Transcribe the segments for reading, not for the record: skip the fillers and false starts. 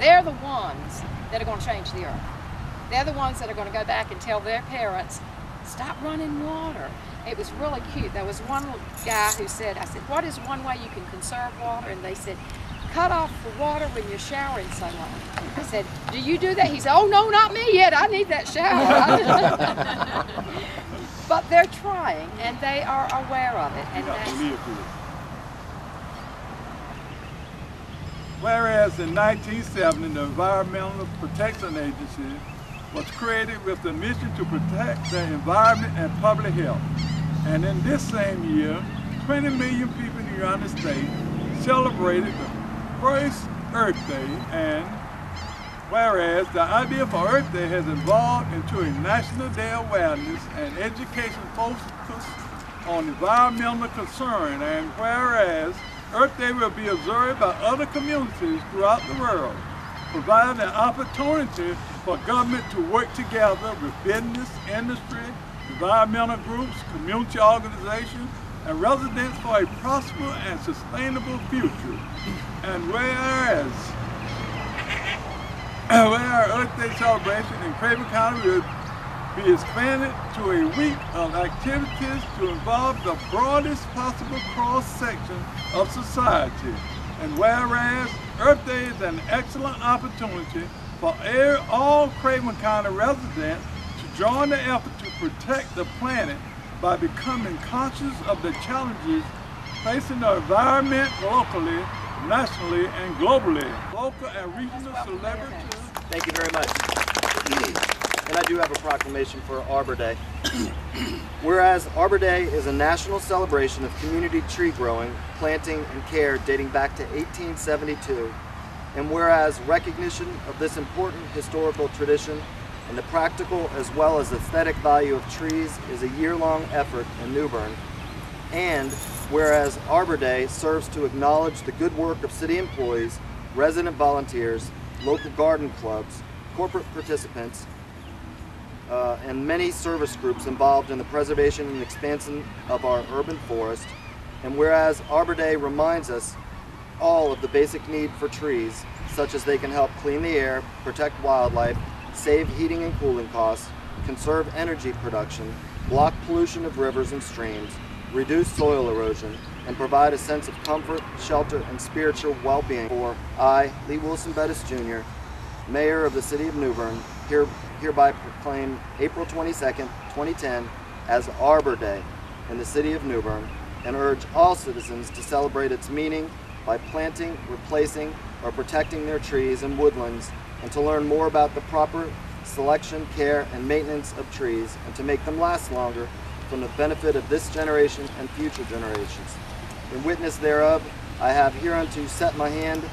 they're the ones that are going to change the earth. They're the ones that are going to go back and tell their parents, stop running water. It was really cute. There was one guy who said, I said, what is one way you can conserve water? And they said, cut off the water when you're showering so long. I said, do you do that? He said, oh no, not me yet. I need that shower. But they're trying, and they are aware of it. And whereas in 1970, the Environmental Protection Agency was created with the mission to protect the environment and public health. And in this same year, 20 million people in the United States celebrated the first Earth Day, and whereas the idea for Earth Day has evolved into a National Day awareness and education focused on environmental concern, and whereas Earth Day will be observed by other communities throughout the world, providing an opportunity for government to work together with business, industry, environmental groups, community organizations, and residents for a prosperous and sustainable future. And whereas our Earth Day celebration in Craven County will be expanded to a week of activities to involve the broadest possible cross-section of society. And whereas Earth Day is an excellent opportunity for all Craven County residents to join the effort to protect the planet by becoming conscious of the challenges facing the environment locally, nationally, and globally. Local and regional celebrities. Thank you very much. And I do have a proclamation for Arbor Day. Whereas Arbor Day is a national celebration of community tree growing, planting, and care dating back to 1872, and whereas recognition of this important historical tradition and the practical as well as aesthetic value of trees is a year-long effort in New Bern, and whereas Arbor Day serves to acknowledge the good work of city employees, resident volunteers, local garden clubs, corporate participants, and many service groups involved in the preservation and expansion of our urban forest, and whereas Arbor Day reminds us all of the basic need for trees, such as they can help clean the air, protect wildlife, save heating and cooling costs, conserve energy production, block pollution of rivers and streams, reduce soil erosion, and provide a sense of comfort, shelter, and spiritual well-being. For I, Lee Wilson Bettis Jr., Mayor of the City of New Bern, hereby proclaim April 22nd, 2010 as Arbor Day in the City of New Bern, and urge all citizens to celebrate its meaning by planting, replacing, or protecting their trees and woodlands, and to learn more about the proper selection, care, and maintenance of trees, and to make them last longer from the benefit of this generation and future generations. In witness thereof, I have hereunto set my hand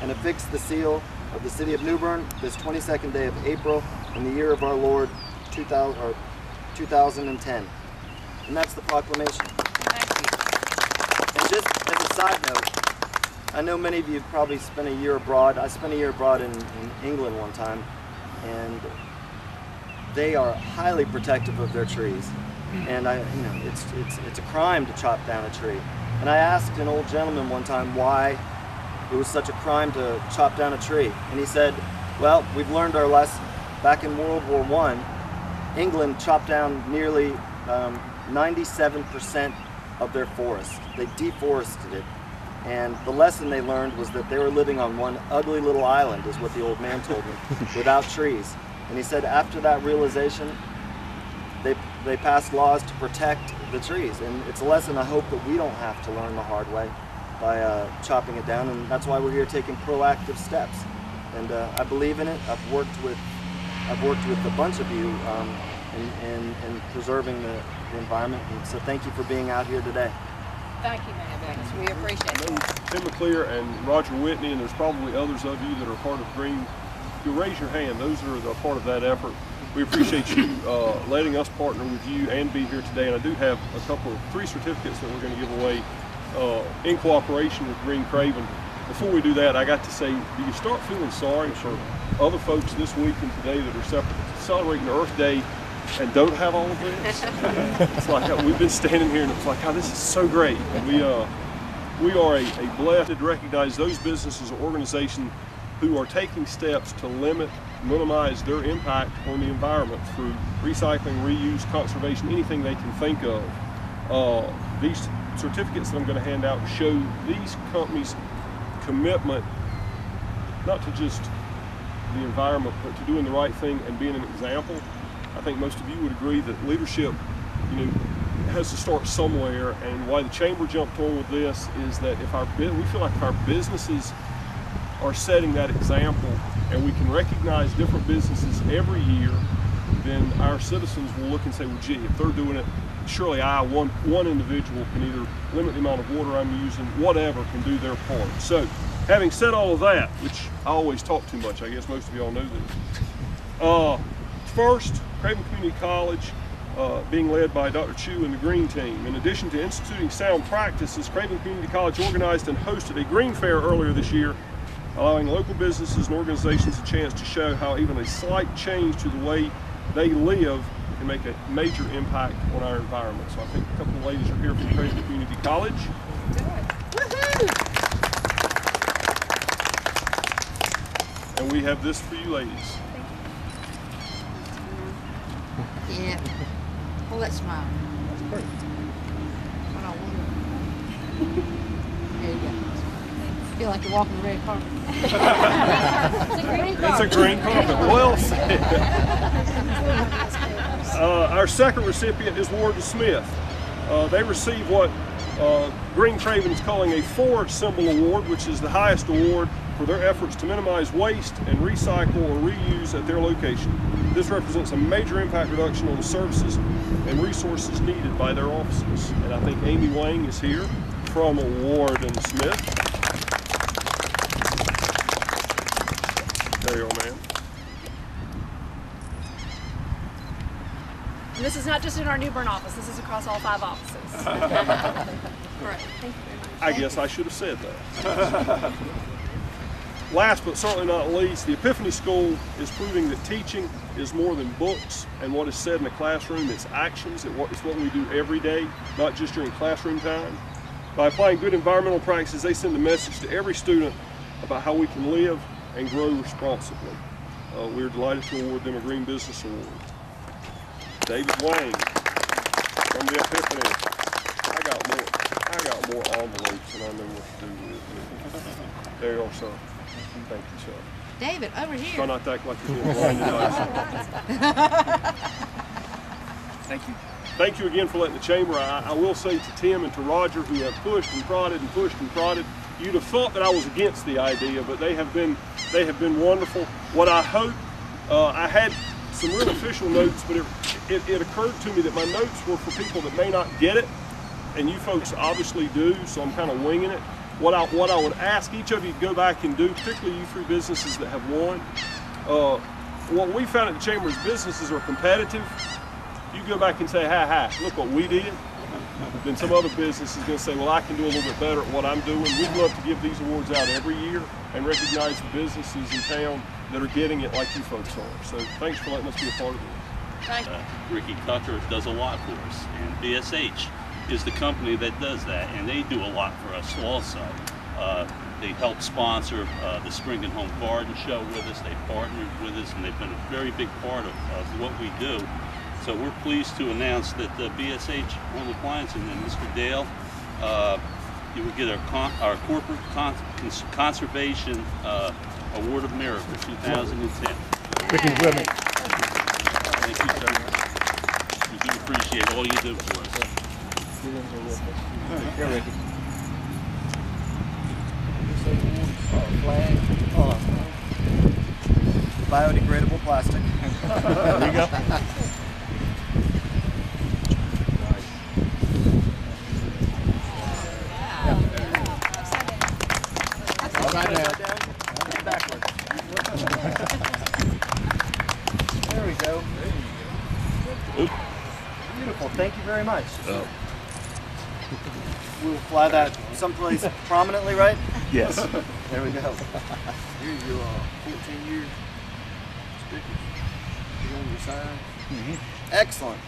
and affixed the seal of the City of New Bern this 22nd day of April in the year of our Lord 2010. And that's the proclamation. thank you. And just as a side note, I know many of you probably spent a year abroad. I spent a year abroad in England one time, and they are highly protective of their trees. And it's a crime to chop down a tree. And I asked an old gentleman one time why it was such a crime to chop down a tree. And he said, well, we've learned our lesson. Back in World War I, England chopped down nearly 97% of their forest. They deforested it. And the lesson they learned was that they were living on one ugly little island, is what the old man told me, without trees. And he said after that realization, they passed laws to protect the trees. And it's a lesson I hope that we don't have to learn the hard way by chopping it down. And that's why we're here taking proactive steps. And I believe in it. I've worked with a bunch of you in preserving the environment. And so thank you for being out here today. Thank you, Mayor Bettis. We appreciate it. Tim McClear and Roger Whitney, and there's probably others of you that are part of Green. If you raise your hand, those are a part of that effort. We appreciate you letting us partner with you and be here today. And I do have three certificates that we're going to give away in cooperation with Green Craven. Before we do that, I got to say, do you start feeling sorry for other folks this week and today that are celebrating Earth Day and don't have all of this? It's like we've been standing here and it's like, oh, this is so great. And we are a blessed to recognize those businesses or organizations who are taking steps to minimize their impact on the environment through recycling, reuse, conservation, anything they can think of. These certificates that I'm going to hand out show these companies' commitment, not to just the environment, but to doing the right thing and being an example. I think most of you would agree that leadership, has to start somewhere, and why the Chamber jumped on with this is that we feel like if our businesses are setting that example and we can recognize different businesses every year, then our citizens will look and say, well, gee, if they're doing it, surely one individual can either limit the amount of water I'm using, whatever, can do their part. So, having said all of that, which I always talk too much, I guess most of y'all know this. First, Craven Community College, being led by Dr. Chu and the Green Team. In addition to instituting sound practices, Craven Community College organized and hosted a Green Fair earlier this year, allowing local businesses and organizations a chance to show how even a slight change to the way they live can make a major impact on our environment. So I think a couple of ladies are here from Craven Community College. And we have this for you ladies. Yeah. Well, let's smile. That's great. Hold on, one more. There you go. Feel like you're walking the red carpet. It's a green carpet. It's a green carpet. Well said. Our second recipient is Warden Smith. They receive what Green Craven is calling a 4 symbol award, which is the highest award for their efforts to minimize waste and recycle or reuse at their location. This represents a major impact reduction on the services and resources needed by their offices. And I think Amy Wang is here from Warden Smith. There you go, ma'am. And this is not just in our New Bern office, this is across all 5 offices. All right, thank you very much. I guess I should have said that. Last but certainly not least, the Epiphany School is proving that teaching is more than books and what is said in the classroom. It's actions, it's what we do every day, not just during classroom time. By applying good environmental practices, they send a message to every student about how we can live and grow responsibly. We're delighted to award them a Green Business Award. David Wang from the Epiphany. I got more envelopes than I know what to do with. There you are, sir. Thank you, sir. David, over here. Try not to act like you're being blinded by something. Thank you. Thank you again for letting the Chamber. I will say to Tim and to Roger, who have pushed and prodded and pushed and prodded, you'd have thought that I was against the idea, but they have been wonderful. What I hope, I had some real official notes, but it occurred to me that my notes were for people that may not get it, and you folks obviously do, so I'm kind of winging it. What I would ask each of you to go back and do, particularly you 3 businesses that have won, what we found at the Chamber is businesses are competitive. You go back and say, ha, look what we did. Then some other business is going to say, well, I can do a little bit better at what I'm doing. We'd love to give these awards out every year and recognize the businesses in town that are getting it like you folks are. So thanks for letting us be a part of this. Thank you. Ricky Tucker does a lot for us, and BSH is the company that does that, and they do a lot for us also. They help sponsor the Spring and Home Garden Show with us. They partnered with us, and they've been a very big part of what we do. So we're pleased to announce that the BSH Home Appliance and then Mr. Dale, you will get our Corporate Conservation Award of Merit for 2010. Ricky's with me. Thank you, sir. We do appreciate all you do for us. Here, Ricky. Biodegradable plastic. There you go. There we go. Beautiful. Thank you very much. We'll fly that someplace prominently, right? Yes. There we go. Here's your 14-year sticker. Put it on your side. Excellent.